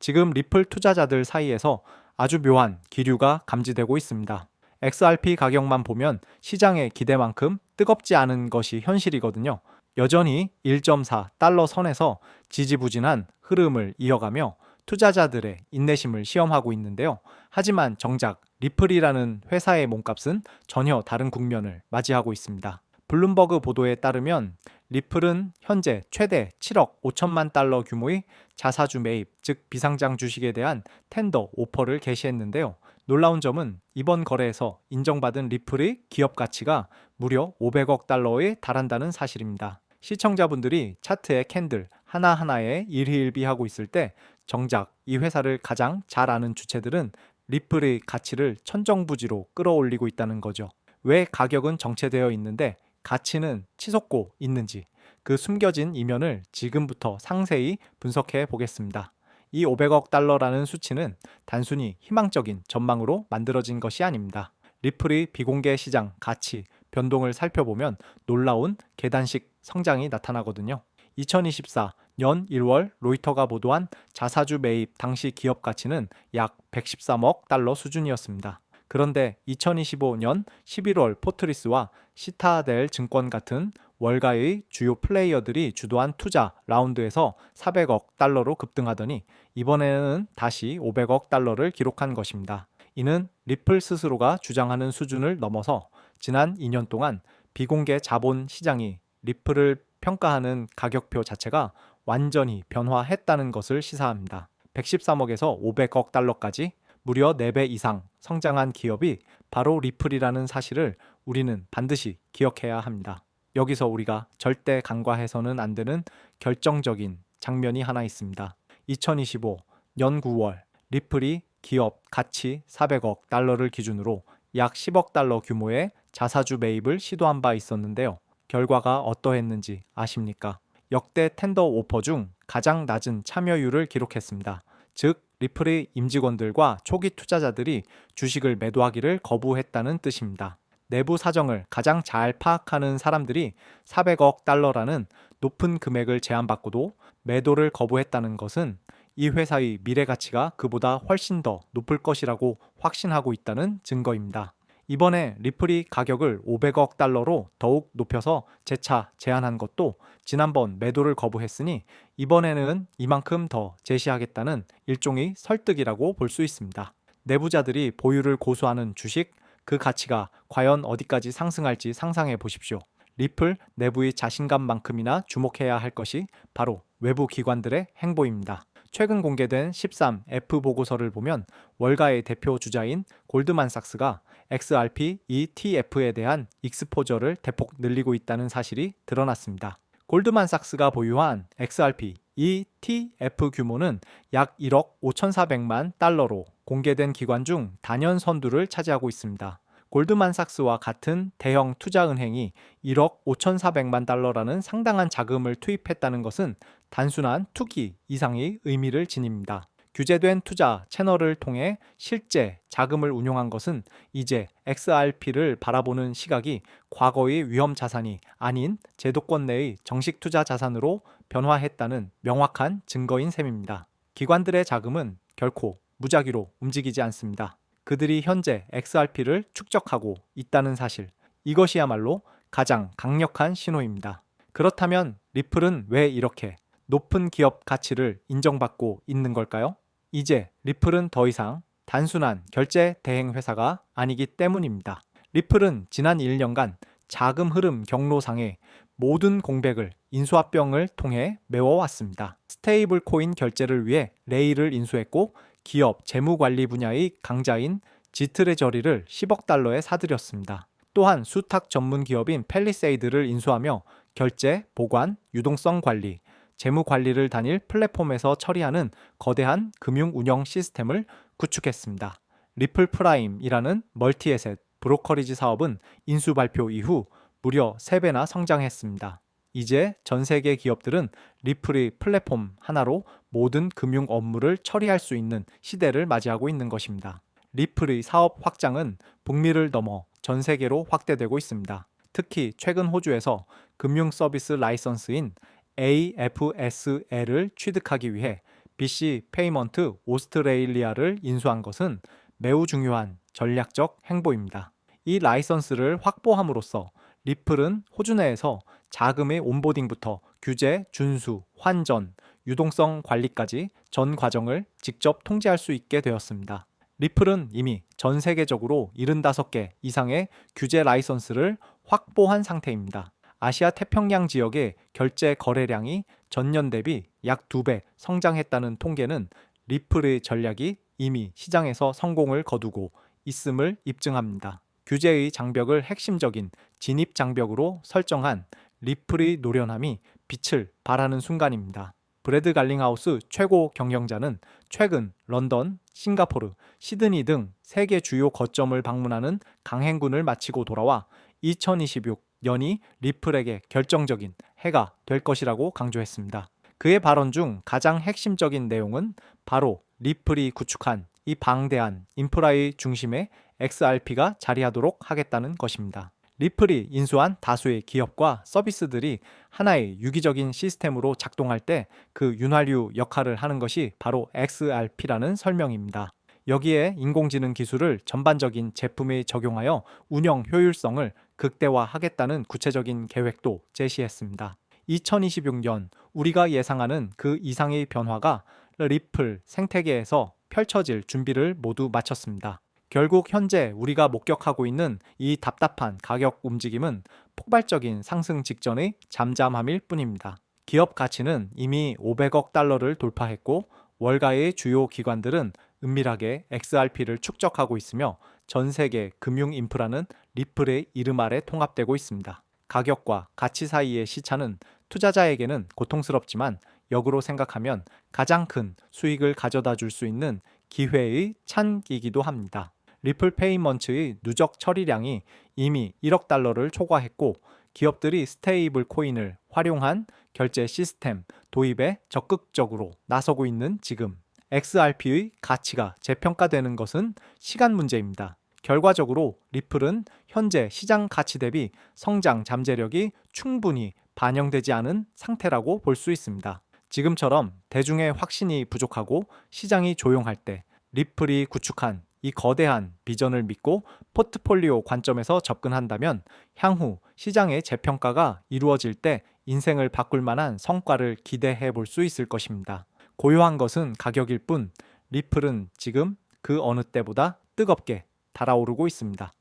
지금 리플 투자자들 사이에서 아주 묘한 기류가 감지되고 있습니다. XRP 가격만 보면 시장의 기대만큼 뜨겁지 않은 것이 현실이거든요. 여전히 1.4달러 선에서 지지부진한 흐름을 이어가며 투자자들의 인내심을 시험하고 있는데요. 하지만 정작 리플이라는 회사의 몸값은 전혀 다른 국면을 맞이하고 있습니다. 블룸버그 보도에 따르면 리플은 현재 최대 7억 5천만 달러 규모의 자사주 매입, 즉 비상장 주식에 대한 텐더 오퍼를 개시했는데요. 놀라운 점은 이번 거래에서 인정받은 리플의 기업 가치가 무려 500억 달러에 달한다는 사실입니다. 시청자분들이 차트의 캔들 하나하나에 일희일비하고 있을 때 정작 이 회사를 가장 잘 아는 주체들은 리플의 가치를 천정부지로 끌어올리고 있다는 거죠. 왜 가격은 정체되어 있는데 가치는 치솟고 있는지 그 숨겨진 이면을 지금부터 상세히 분석해 보겠습니다. 이 500억 달러라는 수치는 단순히 희망적인 전망으로 만들어진 것이 아닙니다. 리플의 비공개 시장 가치 변동을 살펴보면 놀라운 계단식 성장이 나타나거든요. 2024년 1월 로이터가 보도한 자사주 매입 당시 기업 가치는 약 113억 달러 수준이었습니다. 그런데 2025년 11월 포트리스와 시타델 증권 같은 월가의 주요 플레이어들이 주도한 투자 라운드에서 400억 달러로 급등하더니 이번에는 다시 500억 달러를 기록한 것입니다. 이는 리플 스스로가 주장하는 수준을 넘어서 지난 2년 동안 비공개 자본 시장이 리플을 평가하는 가격표 자체가 완전히 변화했다는 것을 시사합니다. 113억에서 500억 달러까지 무려 4배 이상 성장한 기업이 바로 리플이라는 사실을 우리는 반드시 기억해야 합니다. 여기서 우리가 절대 간과해서는 안 되는 결정적인 장면이 하나 있습니다. 2025년 9월 리플이 기업 가치 400억 달러를 기준으로 약 10억 달러 규모의 자사주 매입을 시도한 바 있었는데요. 결과가 어떠했는지 아십니까? 역대 텐더 오퍼 중 가장 낮은 참여율을 기록했습니다. 즉, 리플의 임직원들과 초기 투자자들이 주식을 매도하기를 거부했다는 뜻입니다. 내부 사정을 가장 잘 파악하는 사람들이 400억 달러라는 높은 금액을 제안받고도 매도를 거부했다는 것은 이 회사의 미래 가치가 그보다 훨씬 더 높을 것이라고 확신하고 있다는 증거입니다. 이번에 리플이 가격을 500억 달러로 더욱 높여서 재차 제안한 것도 지난번 매도를 거부했으니 이번에는 이만큼 더 제시하겠다는 일종의 설득이라고 볼 수 있습니다. 내부자들이 보유를 고수하는 주식, 그 가치가 과연 어디까지 상승할지 상상해 보십시오. 리플 내부의 자신감만큼이나 주목해야 할 것이 바로 외부 기관들의 행보입니다. 최근 공개된 13F 보고서를 보면 월가의 대표 주자인 골드만삭스가 XRP ETF에 대한 익스포저를 대폭 늘리고 있다는 사실이 드러났습니다. 골드만삭스가 보유한 XRP ETF 규모는 약 1억 5,400만 달러로 공개된 기관 중 단연 선두를 차지하고 있습니다. 골드만삭스와 같은 대형 투자은행이 1억 5,400만 달러라는 상당한 자금을 투입했다는 것은 단순한 투기 이상의 의미를 지닙니다. 규제된 투자 채널을 통해 실제 자금을 운용한 것은 이제 XRP를 바라보는 시각이 과거의 위험 자산이 아닌 제도권 내의 정식 투자 자산으로 변화했다는 명확한 증거인 셈입니다. 기관들의 자금은 결코 무작위로 움직이지 않습니다. 그들이 현재 XRP를 축적하고 있다는 사실, 이것이야말로 가장 강력한 신호입니다. 그렇다면 리플은 왜 이렇게 높은 기업 가치를 인정받고 있는 걸까요? 이제 리플은 더 이상 단순한 결제 대행 회사가 아니기 때문입니다. 리플은 지난 1년간 자금 흐름 경로상의 모든 공백을 인수합병을 통해 메워왔습니다. 스테이블 코인 결제를 위해 레이를 인수했고 기업 재무관리 분야의 강자인 지트레저리를 10억 달러에 사들였습니다. 또한 수탁 전문 기업인 펠리세이드를 인수하며 결제, 보관, 유동성 관리, 재무 관리를 단일 플랫폼에서 처리하는 거대한 금융 운영 시스템을 구축했습니다. 리플 프라임이라는 멀티에셋 브로커리지 사업은 인수 발표 이후 무려 3배나 성장했습니다. 이제 전 세계 기업들은 리플의 플랫폼 하나로 모든 금융 업무를 처리할 수 있는 시대를 맞이하고 있는 것입니다. 리플의 사업 확장은 북미를 넘어 전 세계로 확대되고 있습니다. 특히 최근 호주에서 금융 서비스 라이선스인 AFSL을 취득하기 위해 BC 페이먼트 오스트레일리아를 인수한 것은 매우 중요한 전략적 행보입니다. 이 라이선스를 확보함으로써 리플은 호주 내에서 자금의 온보딩부터 규제, 준수, 환전, 유동성 관리까지 전 과정을 직접 통제할 수 있게 되었습니다. 리플은 이미 전 세계적으로 75개 이상의 규제 라이선스를 확보한 상태입니다. 아시아 태평양 지역의 결제 거래량이 전년 대비 약 2배 성장했다는 통계는 리플의 전략이 이미 시장에서 성공을 거두고 있음을 입증합니다. 규제의 장벽을 핵심적인 진입 장벽으로 설정한 리플의 노련함이 빛을 발하는 순간입니다. 브래드 갈링하우스 최고 경영자는 최근 런던, 싱가포르, 시드니 등 세계 주요 거점을 방문하는 강행군을 마치고 돌아와 2026년이 리플에게 결정적인 해가 될 것이라고 강조했습니다. 그의 발언 중 가장 핵심적인 내용은 바로 리플이 구축한 이 방대한 인프라의 중심에 XRP가 자리하도록 하겠다는 것입니다. 리플이 인수한 다수의 기업과 서비스들이 하나의 유기적인 시스템으로 작동할 때 그 윤활유 역할을 하는 것이 바로 XRP라는 설명입니다. 여기에 인공지능 기술을 전반적인 제품에 적용하여 운영 효율성을 극대화하겠다는 구체적인 계획도 제시했습니다. 2026년 우리가 예상하는 그 이상의 변화가 리플 생태계에서 펼쳐질 준비를 모두 마쳤습니다. 결국 현재 우리가 목격하고 있는 이 답답한 가격 움직임은 폭발적인 상승 직전의 잠잠함일 뿐입니다. 기업 가치는 이미 500억 달러를 돌파했고 월가의 주요 기관들은 은밀하게 XRP를 축적하고 있으며 전 세계 금융 인프라는 리플의 이름 아래 통합되고 있습니다. 가격과 가치 사이의 시차는 투자자에게는 고통스럽지만 역으로 생각하면 가장 큰 수익을 가져다 줄 수 있는 기회의 찬이기도 합니다. 리플 페이먼트의 누적 처리량이 이미 1억 달러를 초과했고 기업들이 스테이블 코인을 활용한 결제 시스템 도입에 적극적으로 나서고 있는 지금 XRP의 가치가 재평가되는 것은 시간 문제입니다. 결과적으로 리플은 현재 시장 가치 대비 성장 잠재력이 충분히 반영되지 않은 상태라고 볼 수 있습니다. 지금처럼 대중의 확신이 부족하고 시장이 조용할 때 리플이 구축한 이 거대한 비전을 믿고 포트폴리오 관점에서 접근한다면 향후 시장의 재평가가 이루어질 때 인생을 바꿀 만한 성과를 기대해 볼 수 있을 것입니다. 고요한 것은 가격일 뿐 리플은 지금 그 어느 때보다 뜨겁게 달아오르고 있습니다.